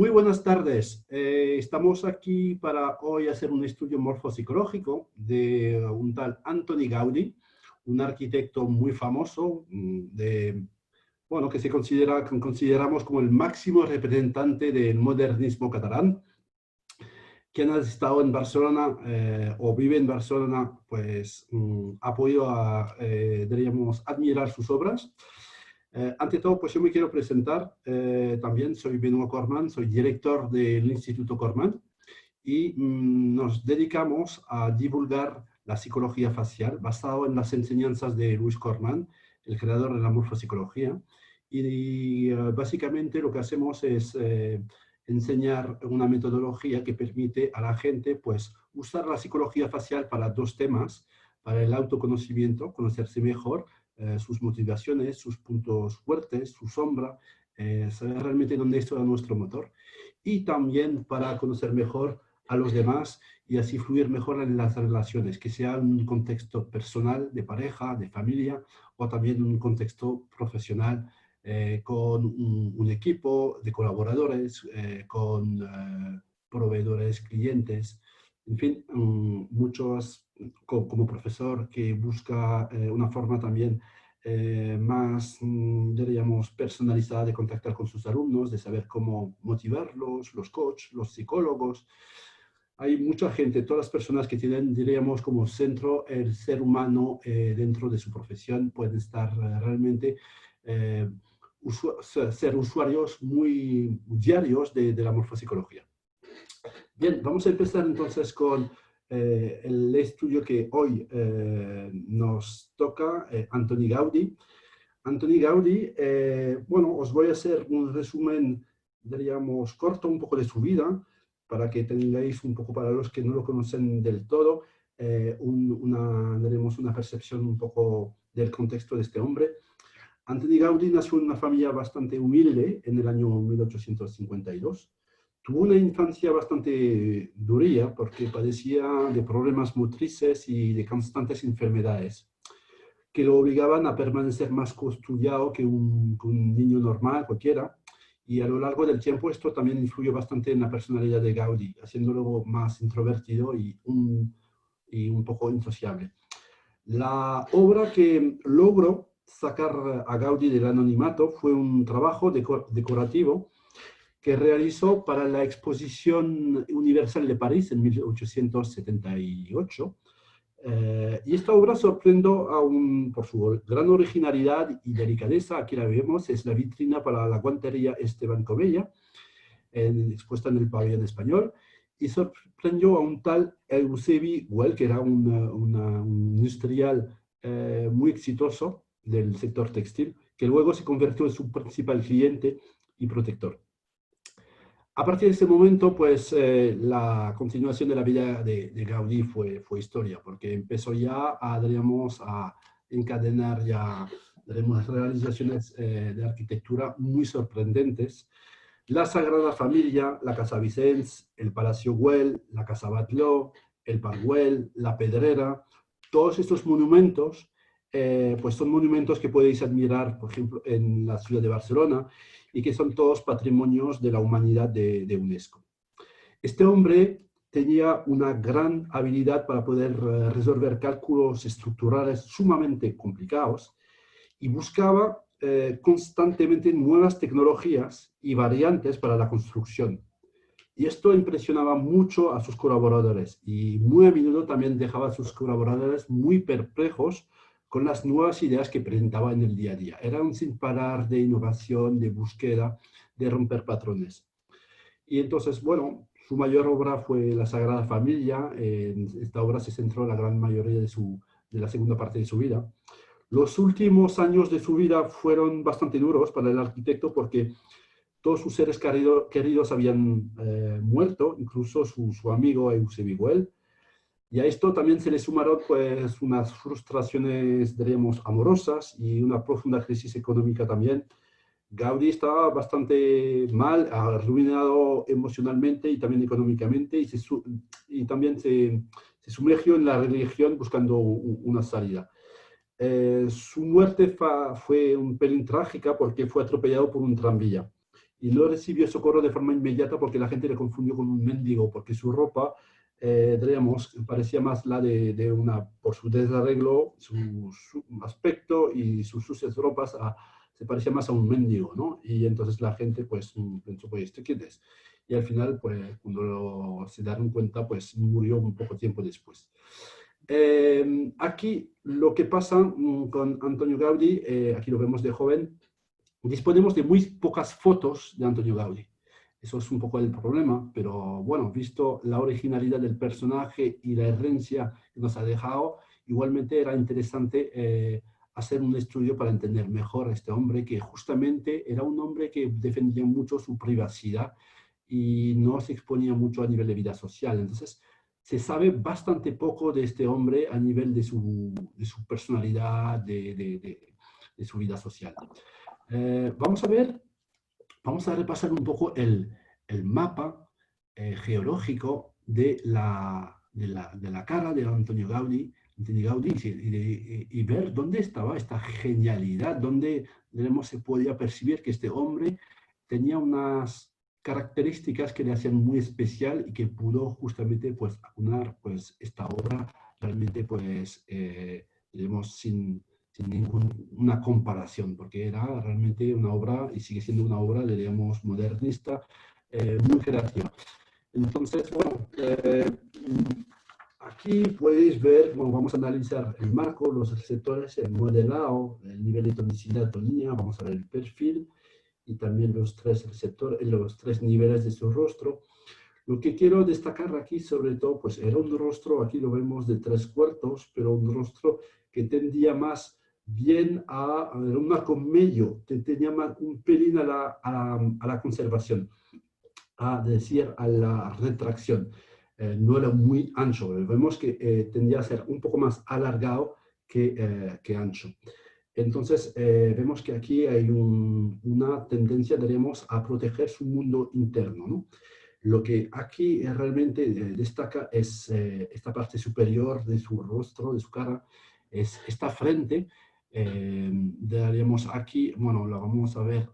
Muy buenas tardes. Estamos aquí para hoy hacer un estudio morfopsicológico de un tal Antoni Gaudí, un arquitecto muy famoso, que consideramos como el máximo representante del modernismo catalán. Quien ha estado en Barcelona o vive en Barcelona, pues ha podido, diríamos, admirar sus obras. Ante todo, pues yo me quiero presentar. También soy Benoît Corman, soy director del Instituto Corman y nos dedicamos a divulgar la psicología facial basado en las enseñanzas de Luis Corman, el creador de la morfopsicología. Y básicamente lo que hacemos es enseñar una metodología que permite a la gente pues, usar la psicología facial para dos temas: para el autoconocimiento, conocerse mejor, sus motivaciones, sus puntos fuertes, su sombra, saber realmente dónde está nuestro motor, y también para conocer mejor a los demás y así fluir mejor en las relaciones, que sea en un contexto personal, de pareja, de familia, o también en un contexto profesional, con un equipo de colaboradores, con proveedores, clientes, en fin, muchos, como profesor que busca una forma también más, diríamos, personalizada de contactar con sus alumnos, de saber cómo motivarlos, los coaches, los psicólogos. Hay mucha gente, todas las personas que tienen, diríamos, como centro el ser humano dentro de su profesión, pueden estar realmente, ser usuarios muy diarios de la morfopsicología. Bien, vamos a empezar entonces con el estudio que hoy nos toca, Antoni Gaudí. Antoni Gaudí, os voy a hacer un resumen, diríamos, corto un poco de su vida, para que tengáis un poco, para los que no lo conocen del todo, diremos una percepción un poco del contexto de este hombre. Antoni Gaudí nació en una familia bastante humilde en el año 1852. Tuvo una infancia bastante dura porque padecía de problemas motrices y de constantes enfermedades que lo obligaban a permanecer más custodiado que un niño normal cualquiera. Y a lo largo del tiempo esto también influyó bastante en la personalidad de Gaudí, haciéndolo más introvertido y un poco insociable. La obra que logró sacar a Gaudí del anonimato fue un trabajo decorativo que realizó para la Exposición Universal de París en 1878. Y esta obra sorprendió por su gran originalidad y delicadeza. Aquí la vemos, es la vitrina para la guantería Esteban Comella, expuesta en el pabellón español, y sorprendió a un tal Eusebi Güell, que era un industrial muy exitoso del sector textil, que luego se convirtió en su principal cliente y protector. A partir de ese momento, pues la continuación de la vida de Gaudí fue historia, porque empezó ya a encadenar ya realizaciones de arquitectura muy sorprendentes. La Sagrada Familia, la Casa Vicens, el Palacio Güell, la Casa Batlló, el Parc Güell, la Pedrera, todos estos monumentos, pues son monumentos que podéis admirar, por ejemplo, en la ciudad de Barcelona, y que son todos patrimonios de la humanidad de UNESCO. Este hombre tenía una gran habilidad para poder resolver cálculos estructurales sumamente complicados y buscaba constantemente nuevas tecnologías y variantes para la construcción. Y esto impresionaba mucho a sus colaboradores y muy a menudo también dejaba a sus colaboradores muy perplejos con las nuevas ideas que presentaba en el día a día. Era un sin parar de innovación, de búsqueda, de romper patrones. Y entonces, bueno, su mayor obra fue La Sagrada Familia. En esta obra se centró la gran mayoría de la segunda parte de su vida. Los últimos años de su vida fueron bastante duros para el arquitecto porque todos sus seres queridos habían muerto, incluso su amigo Eusebi Güell. Y a esto también se le sumaron pues, unas frustraciones, diríamos, amorosas y una profunda crisis económica también. Gaudí estaba bastante mal, arruinado emocionalmente y también económicamente, y también se sumergió en la religión buscando una salida. Su muerte fue un pelín trágica porque fue atropellado por un tranvía. y no recibió socorro de forma inmediata porque la gente le confundió con un mendigo, porque su ropa, diríamos, parecía más la de una, por su desarreglo, su aspecto y sus sucias ropas, se parecía más a un mendigo, ¿no? Y entonces la gente, pues, pensó, pues, ¿este quién es? Y al final, pues, cuando se dieron cuenta, pues, murió un poco tiempo después. Aquí lo que pasa con Antonio Gaudí, aquí lo vemos de joven, disponemos de muy pocas fotos de Antonio Gaudí. Eso es un poco el problema, pero bueno, visto la originalidad del personaje y la herencia que nos ha dejado, igualmente era interesante hacer un estudio para entender mejor a este hombre, que justamente era un hombre que defendía mucho su privacidad y no se exponía mucho a nivel de vida social. Entonces, se sabe bastante poco de este hombre a nivel de su personalidad, de su vida social. Vamos a ver, vamos a repasar un poco el mapa geológico de la cara de Antonio Gaudí y ver dónde estaba esta genialidad, dónde digamos, se podía percibir que este hombre tenía unas características que le hacían muy especial y que pudo justamente pues aunar pues esta obra realmente pues digamos sin ninguna comparación, porque era realmente una obra, y sigue siendo una obra, diríamos, modernista, muy creativa. Entonces, bueno, aquí podéis ver, bueno, vamos a analizar el marco, los receptores, el modelado, el nivel de tonicidad, tonía, vamos a ver el perfil y también los tres receptores, los tres niveles de su rostro. Lo que quiero destacar aquí, sobre todo, pues era un rostro, aquí lo vemos de 3/4, pero un rostro que tendía más bien a un marco medio, tenía más, un pelín a la conservación, a decir, a la retracción. No era muy ancho, vemos que tendía a ser un poco más alargado que ancho. Entonces, vemos que aquí hay una tendencia, diríamos, a proteger su mundo interno, ¿no? Lo que aquí realmente destaca es esta parte superior de su rostro, de su cara, es esta frente. Daríamos aquí, bueno, la vamos a ver,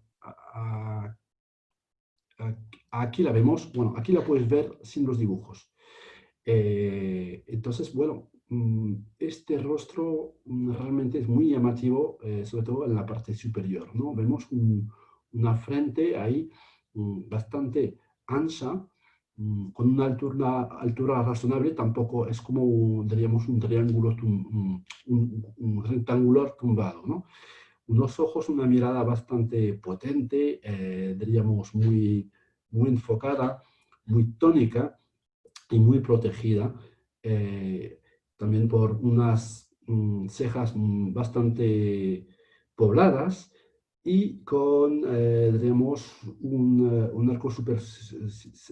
aquí la vemos, bueno, aquí la puedes ver sin los dibujos. Entonces, bueno, este rostro realmente es muy llamativo, sobre todo en la parte superior, ¿no? Vemos una frente ahí bastante ancha, con una altura razonable, tampoco es como, diríamos, un triángulo, un rectangular tumbado, ¿no? Unos ojos, una mirada bastante potente, diríamos, muy enfocada, muy tónica, y muy protegida, eh, también por unas cejas bastante pobladas y con, digamos, un arco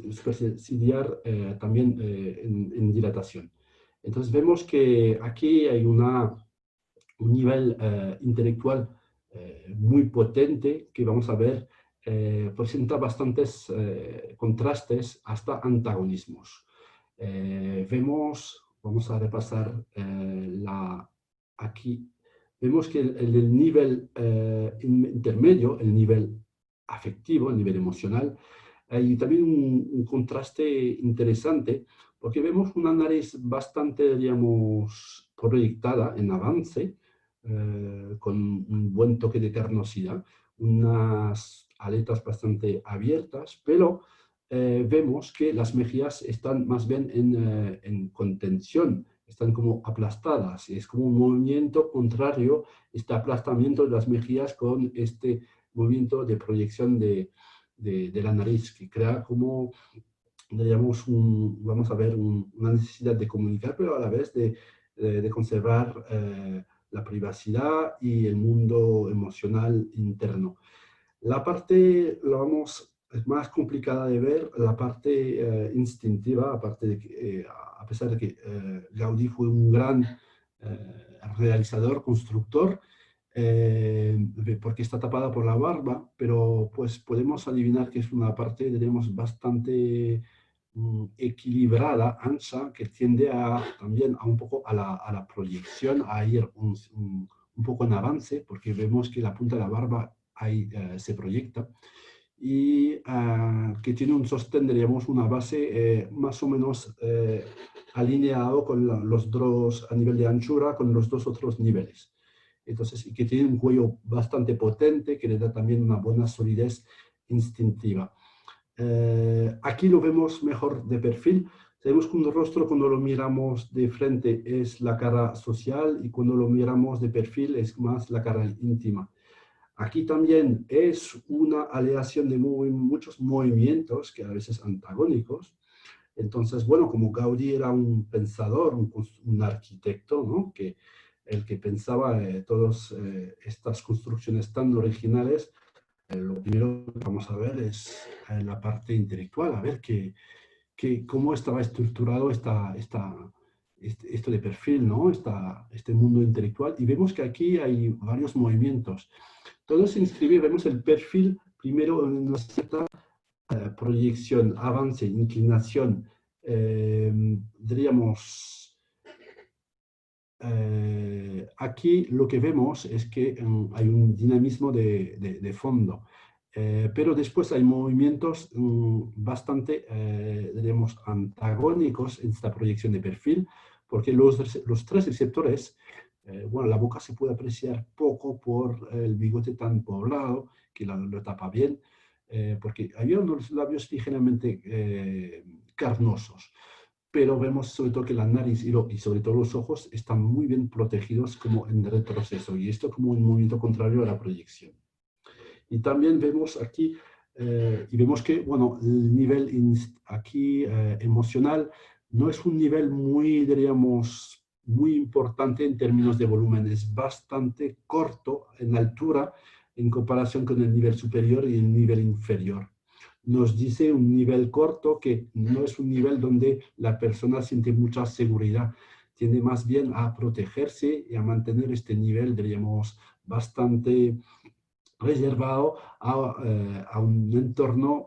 superciliar también en dilatación. Entonces vemos que aquí hay un nivel intelectual muy potente que vamos a ver presenta bastantes contrastes hasta antagonismos. Vemos, vamos a repasar aquí, vemos que el nivel intermedio, el nivel afectivo, el nivel emocional, hay también un contraste interesante porque vemos una nariz bastante, digamos, proyectada en avance, con un buen toque de carnosidad, unas aletas bastante abiertas, pero vemos que las mejillas están más bien en contención, están como aplastadas, y es como un movimiento contrario, este aplastamiento de las mejillas con este movimiento de proyección de la nariz, que crea como, digamos, vamos a ver, una necesidad de comunicar, pero a la vez de conservar la privacidad y el mundo emocional interno. La parte, la vamos, es más complicada de ver, la parte instintiva, aparte de que, a pesar de que Gaudí fue un gran realizador, constructor, porque está tapada por la barba, pero pues podemos adivinar que es una parte, diríamos, bastante equilibrada, ancha, que tiende también a un poco a la proyección, a ir un poco en avance, porque vemos que la punta de la barba ahí se proyecta. y que tiene un sostén, diríamos, una base más o menos alineado con los dos a nivel de anchura, con los dos otros niveles. Entonces, y que tiene un cuello bastante potente, que le da también una buena solidez instintiva. Aquí lo vemos mejor de perfil. Sabemos que un rostro cuando lo miramos de frente es la cara social y cuando lo miramos de perfil es más la cara íntima. Aquí también es una aleación de muchos movimientos que a veces antagónicos. Entonces, bueno, como Gaudí era un pensador, un arquitecto, ¿no? El que pensaba todas estas construcciones tan originales, lo primero que vamos a ver es la parte intelectual, a ver cómo estaba estructurado esto de perfil, ¿no? Este mundo intelectual. Y vemos que aquí hay varios movimientos. Todo se inscribe, vemos el perfil primero en una cierta proyección, avance, inclinación, diríamos, aquí lo que vemos es que hay un dinamismo de fondo, pero después hay movimientos bastante, diríamos, antagónicos en esta proyección de perfil, porque los tres receptores, bueno, la boca se puede apreciar poco por el bigote tan poblado, que lo tapa bien, porque había unos labios ligeramente carnosos, pero vemos sobre todo que la nariz y sobre todo los ojos están muy bien protegidos como en retroceso, y esto como un movimiento contrario a la proyección. Y también vemos aquí, y vemos que, bueno, el nivel aquí emocional no es un nivel muy, diríamos, muy importante en términos de volumen, es bastante corto en altura en comparación con el nivel superior y el nivel inferior. Nos dice un nivel corto que no es un nivel donde la persona siente mucha seguridad, tiende más bien a protegerse y a mantener este nivel, diríamos, bastante reservado a un entorno,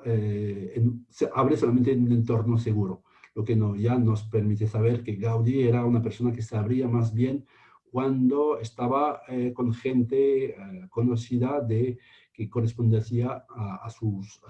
se abre solamente en un entorno seguro, lo que no, ya nos permite saber que Gaudí era una persona que se abría más bien cuando estaba con gente conocida que correspondía a sus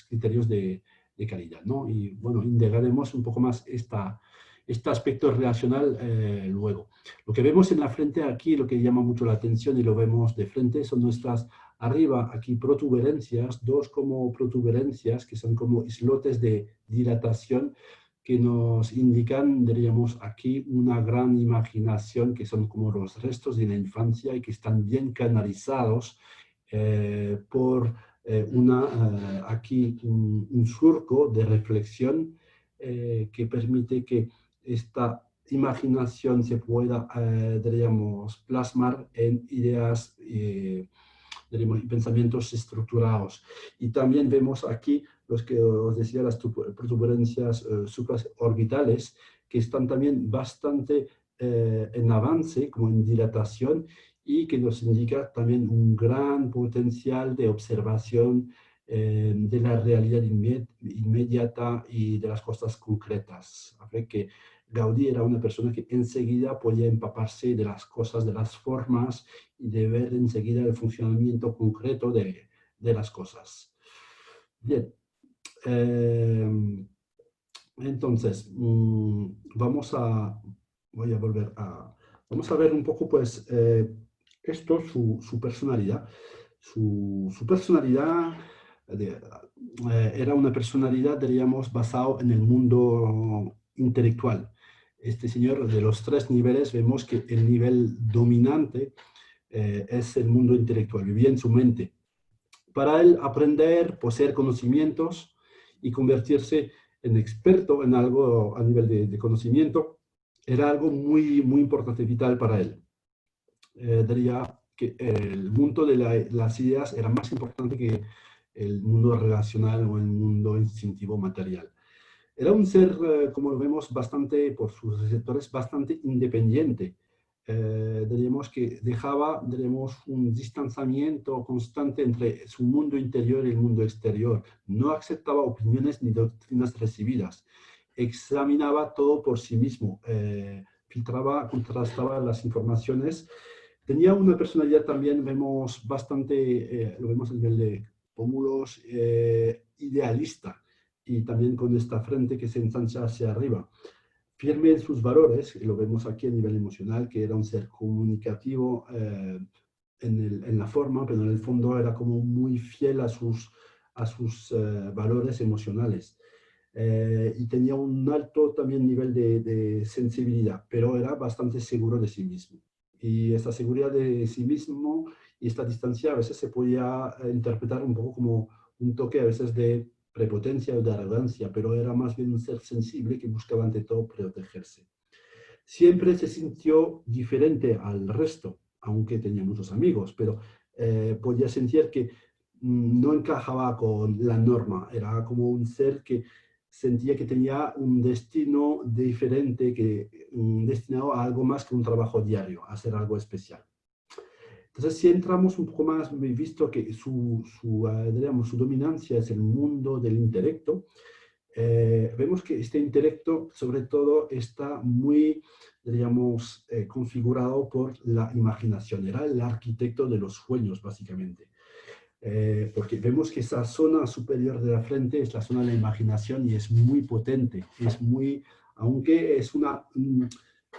criterios de calidad, ¿no? Y bueno, indagaremos un poco más este aspecto relacional luego. Lo que vemos en la frente aquí, lo que llama mucho la atención y lo vemos de frente, son nuestras arriba aquí protuberancias, dos como protuberancias que son como islotes de dilatación que nos indican, diríamos, aquí una gran imaginación, que son como los restos de la infancia y que están bien canalizados por aquí un surco de reflexión que permite que esta imaginación se pueda, diríamos, plasmar en ideas tenemos pensamientos estructurados. Y también vemos aquí los que os decía, las protuberancias supraorbitales, que están también bastante en avance, como en dilatación, y que nos indica también un gran potencial de observación de la realidad inmediata y de las cosas concretas. A ver que Gaudí era una persona que enseguida podía empaparse de las cosas, de las formas, y de ver enseguida el funcionamiento concreto de las cosas. Bien, entonces, voy a volver vamos a ver un poco, pues, esto, su personalidad. Su personalidad era una personalidad, diríamos, basada en el mundo intelectual. Este señor, de los tres niveles, vemos que el nivel dominante es el mundo intelectual, vivía en su mente. Para él, aprender, poseer conocimientos y convertirse en experto en algo a nivel de conocimiento era algo muy, muy importante, vital para él. Diría que el mundo de las ideas era más importante que el mundo relacional o el mundo instintivo material. Era un ser, como lo vemos, bastante, por sus receptores, bastante independiente. Diríamos que dejaba, diríamos, un distanciamiento constante entre su mundo interior y el mundo exterior. No aceptaba opiniones ni doctrinas recibidas. Examinaba todo por sí mismo. Filtraba, contrastaba las informaciones. Tenía una personalidad también, vemos bastante, lo vemos a nivel pómulos idealista y también con esta frente que se ensancha hacia arriba. Firme en sus valores, y lo vemos aquí a nivel emocional, que era un ser comunicativo en la forma, pero en el fondo era como muy fiel a sus valores emocionales. Y tenía un alto también nivel de sensibilidad, pero era bastante seguro de sí mismo. Y esta seguridad de sí mismo y esta distancia a veces se podía interpretar un poco como un toque a veces de prepotencia o de arrogancia, pero era más bien un ser sensible que buscaba ante todo protegerse. Siempre se sintió diferente al resto, aunque tenía muchos amigos, pero podía sentir que no encajaba con la norma, era como un ser que sentía que tenía un destino diferente, destinado a algo más que un trabajo diario, a hacer algo especial. Entonces, si entramos un poco más, he visto que digamos, su dominancia es el mundo del intelecto. Vemos que este intelecto, sobre todo, está muy, digamos, configurado por la imaginación. Era el arquitecto de los sueños, básicamente. Porque vemos que esa zona superior de la frente es la zona de la imaginación y es muy potente, es muy, aunque es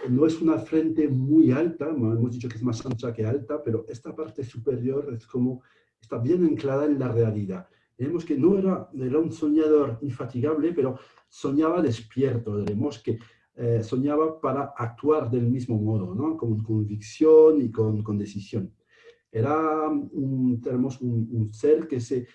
no es una frente muy alta, hemos dicho que es más ancha que alta, pero esta parte superior es como, está bien anclada en la realidad. Vemos que no era un soñador infatigable, pero soñaba despierto, vemos que soñaba para actuar del mismo modo, ¿no? Con convicción y con decisión. Era tenemos un ser que se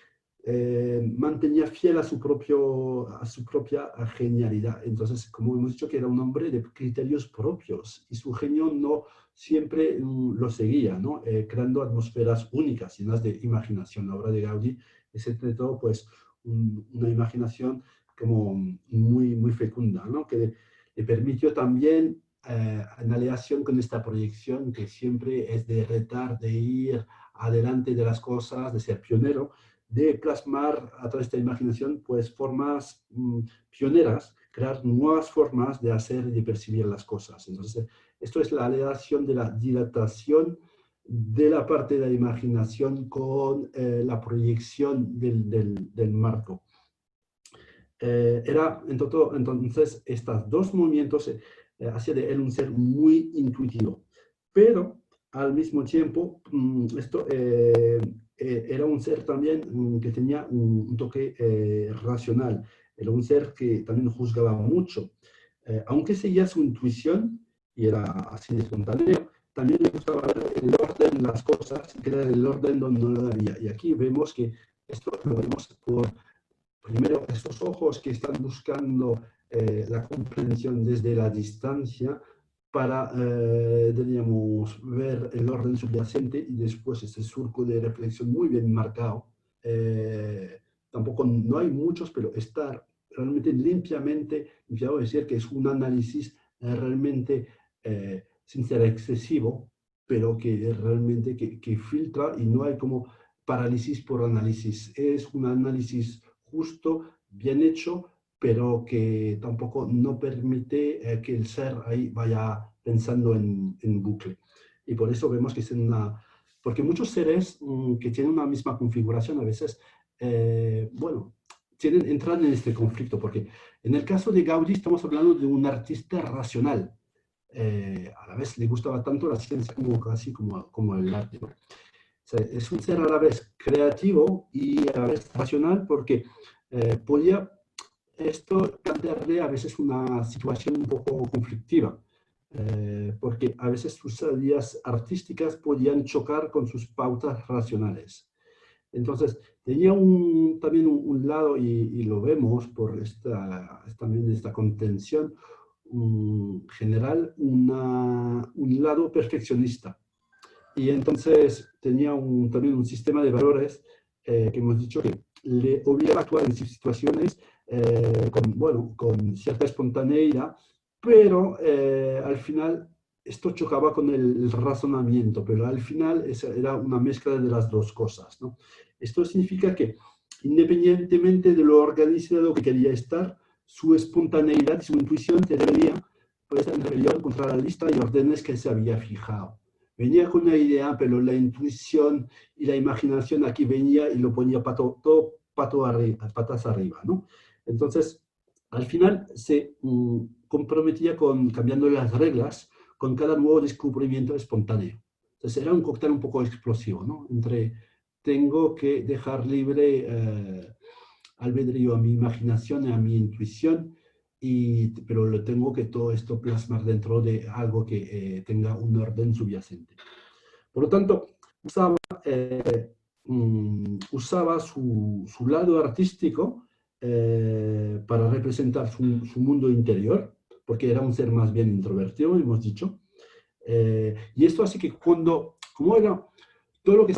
mantenía fiel a su propia genialidad. Entonces, como hemos dicho, que era un hombre de criterios propios y su genio no siempre lo seguía, ¿no? Creando atmósferas únicas, llenas de imaginación. La obra de Gaudí es, entre todo, pues, una imaginación como muy, muy fecunda, ¿no? Que le permitió también en aleación con esta proyección que siempre es de retar, de ir adelante de las cosas, de ser pionero, de plasmar a través de esta imaginación pues formas pioneras, crear nuevas formas de hacer y de percibir las cosas. Entonces, esto es la aleación de la dilatación de la parte de la imaginación con la proyección del marco. Era entonces estos dos movimientos hacía de él un ser muy intuitivo, pero al mismo tiempo esto era un ser también que tenía un toque racional, era un ser que también juzgaba mucho, aunque seguía su intuición y era así de espontáneo, también le gustaba ver el orden de las cosas y crear el orden donde no lo había. Y aquí vemos que esto lo vemos por primero, estos ojos que están buscando la comprensión desde la distancia para, diríamos, ver el orden subyacente y después este surco de reflexión muy bien marcado. Tampoco no hay muchos, pero está realmente limpiamente limpiado, es decir, que es un análisis realmente sin ser excesivo, pero que realmente que filtra y no hay como parálisis por análisis. Es un análisis justo, bien hecho, pero que tampoco no permite que el ser ahí vaya pensando en bucle. Y por eso vemos que es una... Porque muchos seres que tienen una misma configuración a veces, bueno, entran en este conflicto, porque en el caso de Gaudí estamos hablando de un artista racional. A la vez le gustaba tanto la ciencia como casi como el arte, ¿no? O sea, es un ser a la vez creativo y a la vez racional porque podía esto plantearle a veces una situación un poco conflictiva, porque a veces sus ideas artísticas podían chocar con sus pautas racionales. Entonces, tenía también un lado, y lo vemos por también esta contención general, un lado perfeccionista. Y entonces tenía también un sistema de valores que hemos dicho que le obligaba a actuar en situaciones con cierta espontaneidad, pero al final esto chocaba con el razonamiento, pero al final era una mezcla de las dos cosas, ¿no? Esto significa que independientemente de lo organizado que quería estar, su espontaneidad y su intuición se debería pues, en rebelión contra la lista y órdenes que se había fijado. venía con una idea, pero la intuición y la imaginación aquí venía y lo ponía todo patas arriba, ¿no? Entonces, al final se comprometía con cambiando las reglas con cada nuevo descubrimiento espontáneo. Entonces era un cóctel un poco explosivo, ¿no? Entre tengo que dejar libre albedrío a mi imaginación y a mi intuición, pero lo tengo que todo esto plasmar dentro de algo que tenga un orden subyacente. Por lo tanto, usaba su lado artístico para representar su mundo interior, porque era un ser más bien introvertido, hemos dicho. Y esto hace que como era todo lo que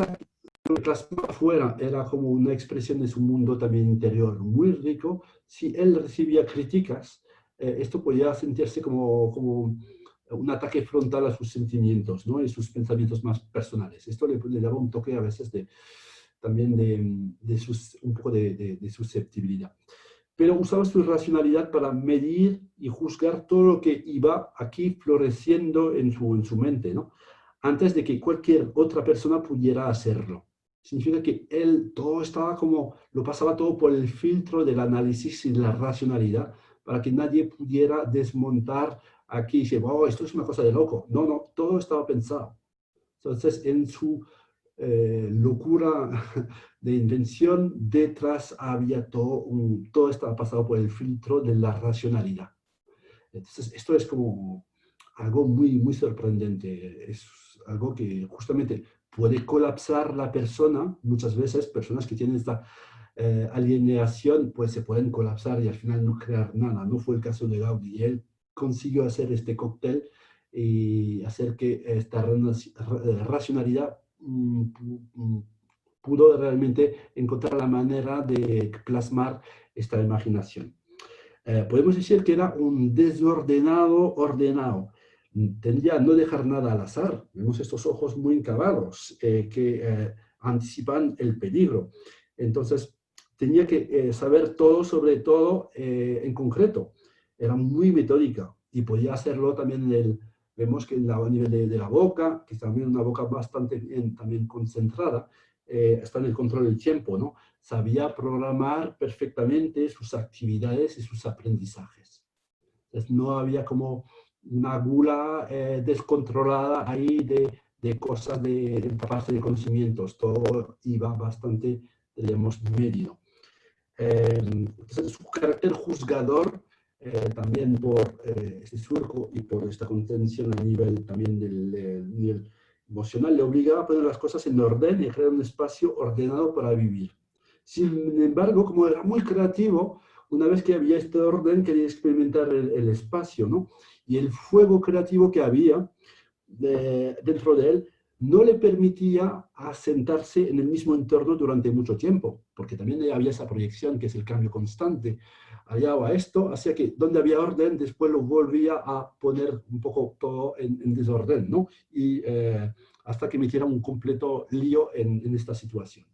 plasmaba afuera era como una expresión de su mundo también interior muy rico, si él recibía críticas, esto podía sentirse como un ataque frontal a sus sentimientos, ¿no? Y sus pensamientos más personales. Esto le daba un toque a veces también un poco de susceptibilidad. Pero usaba su racionalidad para medir y juzgar todo lo que iba aquí floreciendo en su mente, ¿no? Antes de que cualquier otra persona pudiera hacerlo. Significa que él todo estaba lo pasaba todo por el filtro del análisis y de la racionalidad para que nadie pudiera desmontar aquí y decir, wow, esto es una cosa de loco. No, no, todo estaba pensado. Entonces, en su locura de invención, detrás había todo estaba pasado por el filtro de la racionalidad. Entonces, esto es como algo muy, muy sorprendente. Es algo que justamente puede colapsar la persona. Muchas veces, personas que tienen esta alienación, pues se pueden colapsar y al final no crear nada. No fue el caso de Gaudí. Él consiguió hacer este cóctel y hacer que esta racionalidad pudo realmente encontrar la manera de plasmar esta imaginación. Podemos decir que era un desordenado ordenado. Tendía a no dejar nada al azar. Vemos estos ojos muy encabados que anticipan el peligro. Entonces, tenía que saber todo sobre todo en concreto. Era muy metódica y podía hacerlo también vemos que a nivel de la boca, que es también una boca bastante bien, también concentrada, está en el control del tiempo, ¿no? Sabía programar perfectamente sus actividades y sus aprendizajes. Entonces, no había como una gula descontrolada ahí de cosas de parte de conocimientos. Todo iba bastante, digamos, medido. Entonces, su carácter juzgador, también por este surco y por esta contención a nivel también del nivel emocional, le obligaba a poner las cosas en orden y crear un espacio ordenado para vivir. Sin embargo, como era muy creativo, una vez que había este orden, quería experimentar el espacio, ¿no? Y el fuego creativo que había dentro de él no le permitía asentarse en el mismo entorno durante mucho tiempo, porque también había esa proyección que es el cambio constante. Allá va esto, hacía que donde había orden, después lo volvía a poner un poco todo en desorden, ¿no? Y hasta que metiera un completo lío en esta situación.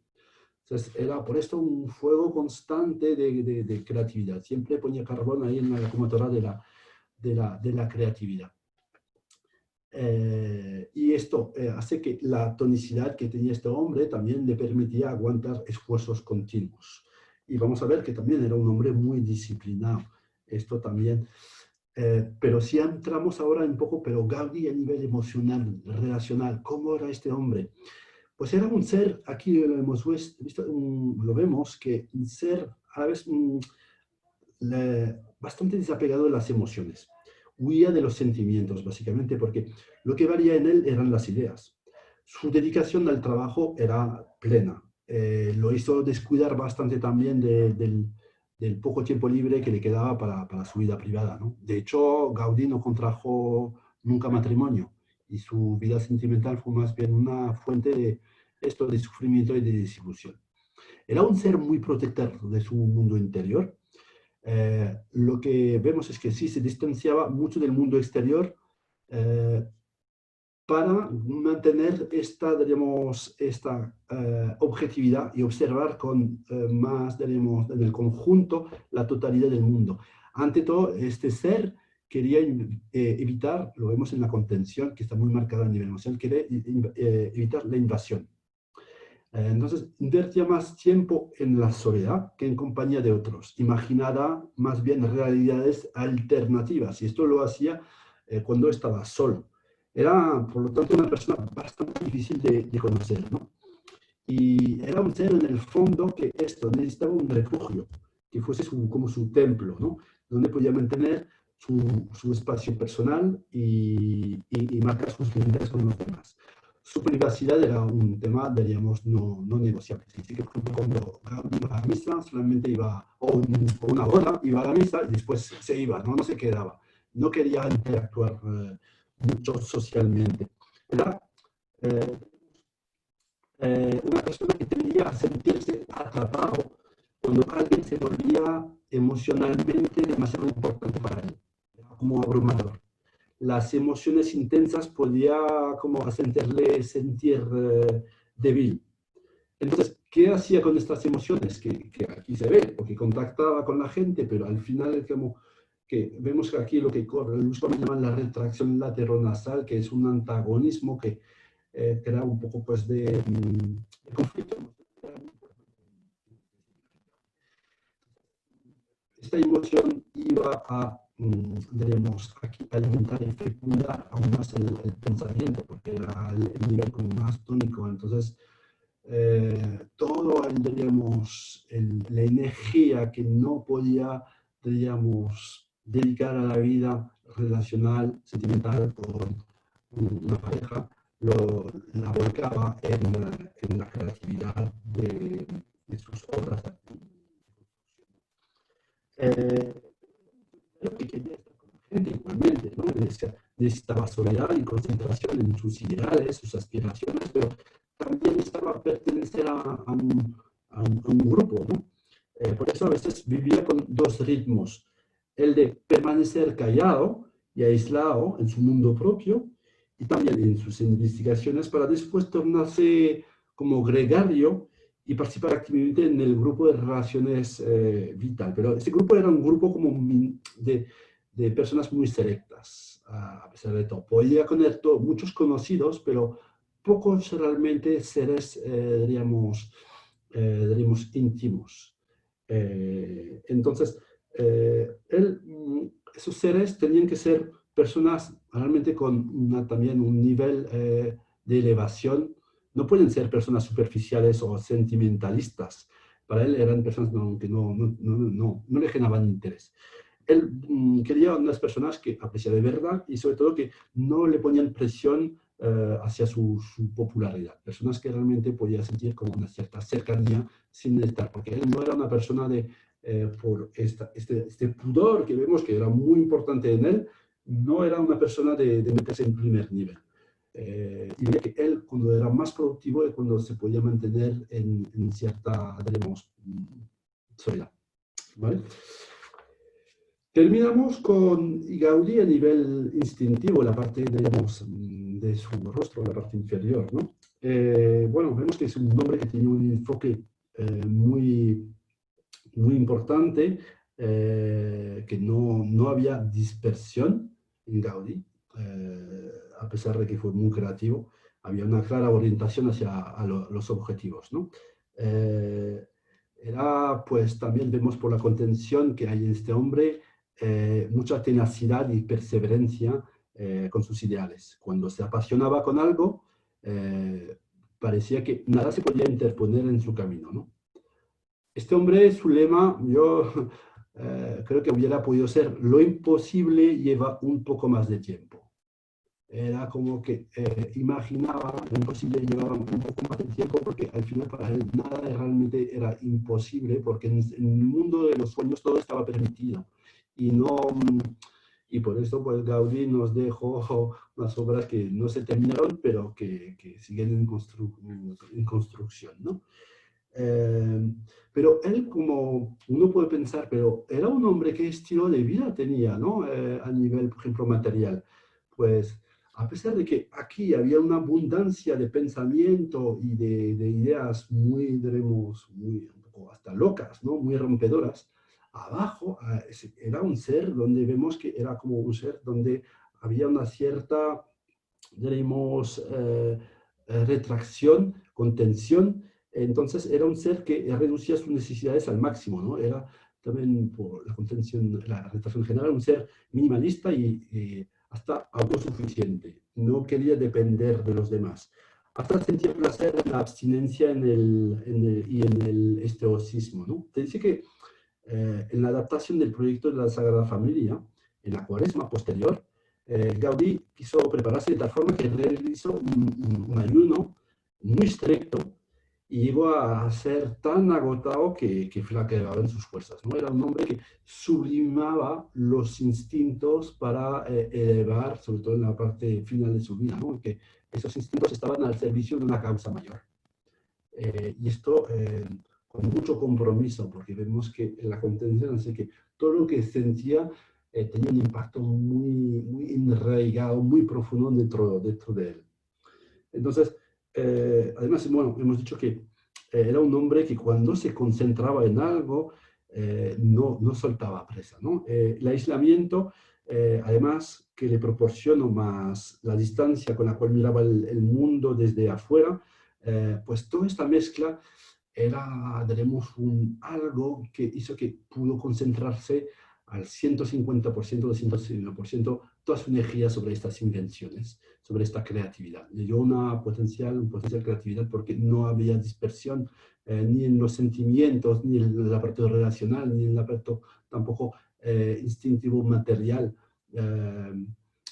Entonces, era por esto un fuego constante de creatividad. Siempre ponía carbón ahí en la locomotora de la creatividad. Y esto hace que la tonicidad que tenía este hombre también le permitía aguantar esfuerzos continuos. Y vamos a ver que también era un hombre muy disciplinado. Esto también. Pero si entramos ahora un poco, pero Gaudí a nivel emocional, relacional, ¿cómo era este hombre? Pues era un ser, aquí lo hemos visto, lo vemos, que un ser a la vez bastante desapegado de las emociones. Huía de los sentimientos, básicamente, porque lo que valía en él eran las ideas. Su dedicación al trabajo era plena. Lo hizo descuidar bastante también del poco tiempo libre que le quedaba para su vida privada, ¿no? De hecho, Gaudí no contrajo nunca matrimonio y su vida sentimental fue más bien una fuente de sufrimiento y de desilusión. Era un ser muy protector de su mundo interior. Lo que vemos es que sí se distanciaba mucho del mundo exterior eh, para mantener digamos, esta objetividad y observar con más, digamos, en el conjunto la totalidad del mundo. Ante todo, este ser quería evitar, lo vemos en la contención, que está muy marcada a nivel emocional, quería evitar la invasión. Entonces, invertía más tiempo en la soledad que en compañía de otros. Imaginaba más bien realidades alternativas, y esto lo hacía cuando estaba solo. Era, por lo tanto, una persona bastante difícil de conocer, ¿no? Y era un ser en el fondo que esto necesitaba un refugio, que fuese como su templo, ¿no? Donde podía mantener su espacio personal y marcar sus límites con los demás. Su privacidad era un tema, diríamos, no negociable. Así que, por ejemplo, cuando Gaudí iba a la misa, solamente iba, o una hora, iba a la misa y después se iba, no se quedaba. No quería interactuar mucho socialmente. Era una persona que tendría a sentirse atrapado cuando alguien se volvía emocionalmente demasiado importante para él, como abrumador. Las emociones intensas podía como hacerle sentir débil. Entonces, ¿qué hacía con estas emociones? Que aquí se ve, porque contactaba con la gente, pero al final como que vemos que aquí lo que usualmente llaman la retracción lateronasal, que es un antagonismo que crea un poco pues de conflicto. Esta emoción iba a, diremos, aquí, alimentar y fecundar aún más el pensamiento, porque era el nivel como más tónico. Entonces, todo, diríamos, la energía que no podía, diríamos, dedicar a la vida relacional, sentimental con una pareja, la volcaba en la creatividad de sus obras. Eh, lo que quería estar con la gente igualmente, ¿no? Necesitaba soledad y concentración en sus ideales, sus aspiraciones, pero también necesitaba pertenecer a un grupo, ¿no? Por eso a veces vivía con dos ritmos, el de permanecer callado y aislado en su mundo propio y también en sus investigaciones para después tornarse como gregario y participar activamente en el grupo de relaciones vital. Pero ese grupo era un grupo como de personas muy selectas, a pesar de todo. Podía tener muchos conocidos, pero pocos realmente seres, diríamos, íntimos. Entonces, esos seres tenían que ser personas realmente con también un nivel de elevación. No pueden ser personas superficiales o sentimentalistas. Para él eran personas que no le generaban interés. Él quería unas personas que apreciaban de verdad y sobre todo que no le ponían presión hacia su popularidad. Personas que realmente podía sentir como una cierta cercanía sin estar, porque él no era una persona por este pudor que vemos que era muy importante en él, no era una persona de meterse en primer nivel. Diría que él, cuando era más productivo, es cuando se podía mantener en cierta, diremos, soledad. ¿Vale? Terminamos con Gaudí a nivel instintivo, la parte, digamos, de su rostro, la parte inferior, ¿no? Bueno, vemos que es un hombre que tiene un enfoque muy, muy importante, que no había dispersión en Gaudí, a pesar de que fue muy creativo, había una clara orientación hacia los objetivos, ¿no? Era, pues también vemos por la contención que hay en este hombre, mucha tenacidad y perseverancia con sus ideales. Cuando se apasionaba con algo, parecía que nada se podía interponer en su camino, ¿no? Este hombre, su lema, yo creo que hubiera podido ser: lo imposible lleva un poco más de tiempo. Era como que imaginaba lo imposible llevaba un poco más de tiempo, porque al final para él nada realmente era imposible, porque en el mundo de los sueños todo estaba permitido. Y, no, y por eso pues Gaudí nos dejó unas obras que no se terminaron, pero que siguen en construcción, ¿no? Pero él, como uno puede pensar, pero era un hombre, ¿qué estilo de vida tenía, ¿no? A nivel, por ejemplo, material. Pues a pesar de que aquí había una abundancia de pensamiento y de ideas muy, diremos, muy, un poco hasta locas, ¿no? Muy rompedoras, Abajo era un ser donde vemos que era como un ser donde había una cierta, diremos, retracción, contención. Entonces era un ser que reducía sus necesidades al máximo, ¿no? Era también por la contención, la retracción general, un ser minimalista y hasta autosuficiente. No quería depender de los demás. Hasta sentía placer en la abstinencia y en el estoicismo, ¿no? Te dice que en la adaptación del proyecto de la Sagrada Familia, en la Cuaresma posterior, Gaudí quiso prepararse de tal forma que realizó un ayuno muy estricto y llegó a ser tan agotado que flaqueaba en sus fuerzas, ¿no? Era un hombre que sublimaba los instintos para elevar, sobre todo en la parte final de su vida, ¿no? Que esos instintos estaban al servicio de una causa mayor. Y esto con mucho compromiso, porque vemos que la contención hace que todo lo que sentía tenía un impacto muy enraigado, muy profundo dentro de él. Entonces, además, bueno, hemos dicho que era un hombre que cuando se concentraba en algo, no soltaba presa, ¿no? El aislamiento, además, que le proporcionó más la distancia con la cual miraba el mundo desde afuera, pues toda esta mezcla era, diremos, algo que hizo que pudo concentrarse al 150%, 250% toda su energía sobre estas invenciones, sobre esta creatividad. Le dio un potencial creatividad porque no había dispersión ni en los sentimientos, ni en el apartado relacional, ni en el apartado tampoco instintivo material.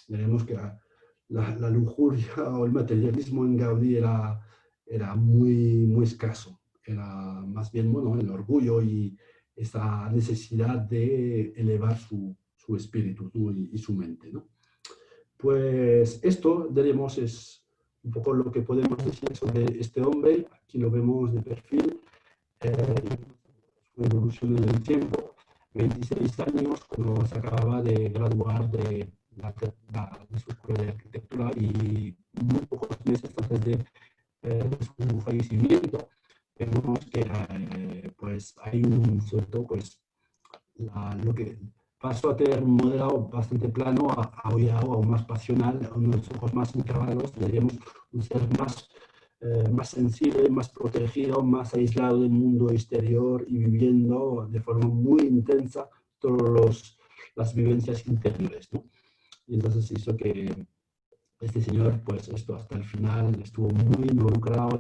Veremos que la lujuria o el materialismo en Gaudí era muy escaso. Era más bien, bueno, el orgullo y esa necesidad de elevar su espíritu, ¿no? Y su mente, ¿no? Pues esto, diremos, es un poco lo que podemos decir sobre este hombre. Aquí lo vemos de perfil, su evolución en el tiempo. 26 años, cuando se acababa de graduar de su escuela de arquitectura y muy pocos meses antes de su fallecimiento, vemos que pues hay sobre todo, pues, lo que pasó a tener un modelo bastante plano a hoy aún más pasional, unos ojos más encabados, diríamos un ser más sensible, más protegido, más aislado del mundo exterior y viviendo de forma muy intensa todas las vivencias interiores, ¿no? Y entonces hizo que este señor, pues esto hasta el final estuvo muy involucrado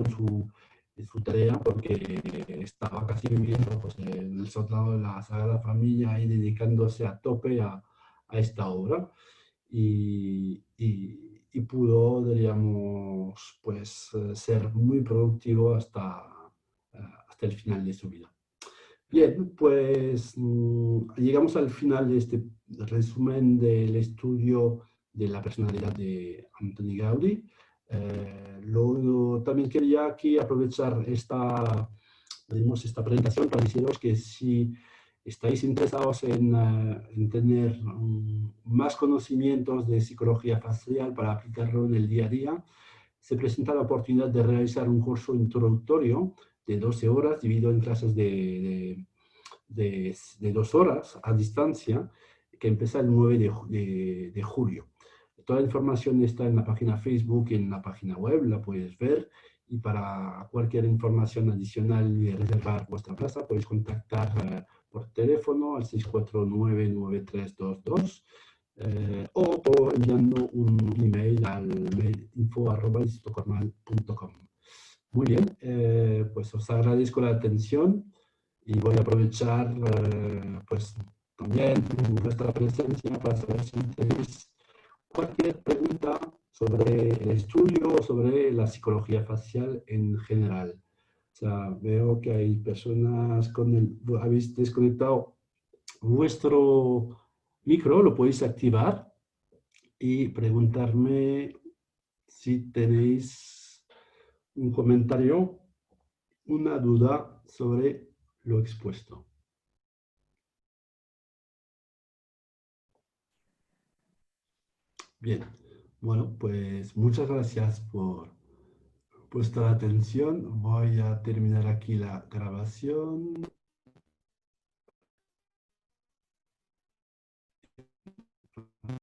en su tarea porque estaba casi viviendo pues, en el sótano de la Sagrada Familia y dedicándose a tope a esta obra y pudo, diríamos, pues ser muy productivo hasta el final de su vida. Bien, pues llegamos al final de este resumen del estudio de la personalidad de Antoni Gaudí. Luego también quería aquí aprovechar esta presentación para deciros que si estáis interesados en tener más conocimientos de psicología facial para aplicarlo en el día a día, se presenta la oportunidad de realizar un curso introductorio de 12 horas, dividido en clases de 2 horas a distancia, que empieza el 9 de julio. Toda la información está en la página Facebook y en la página web, la puedes ver. Y para cualquier información adicional y reservar vuestra plaza, podéis contactar por teléfono al 649-9322 o enviando un email al mail info@institutocornell.com. Muy bien, pues os agradezco la atención y voy a aprovechar pues también vuestra presencia para saber si tenéis cualquier pregunta sobre el estudio o sobre la psicología facial en general. O sea, veo que hay personas habéis desconectado vuestro micro, lo podéis activar y preguntarme si tenéis un comentario, una duda sobre lo expuesto. Bien, bueno, pues muchas gracias por vuestra atención. Voy a terminar aquí la grabación.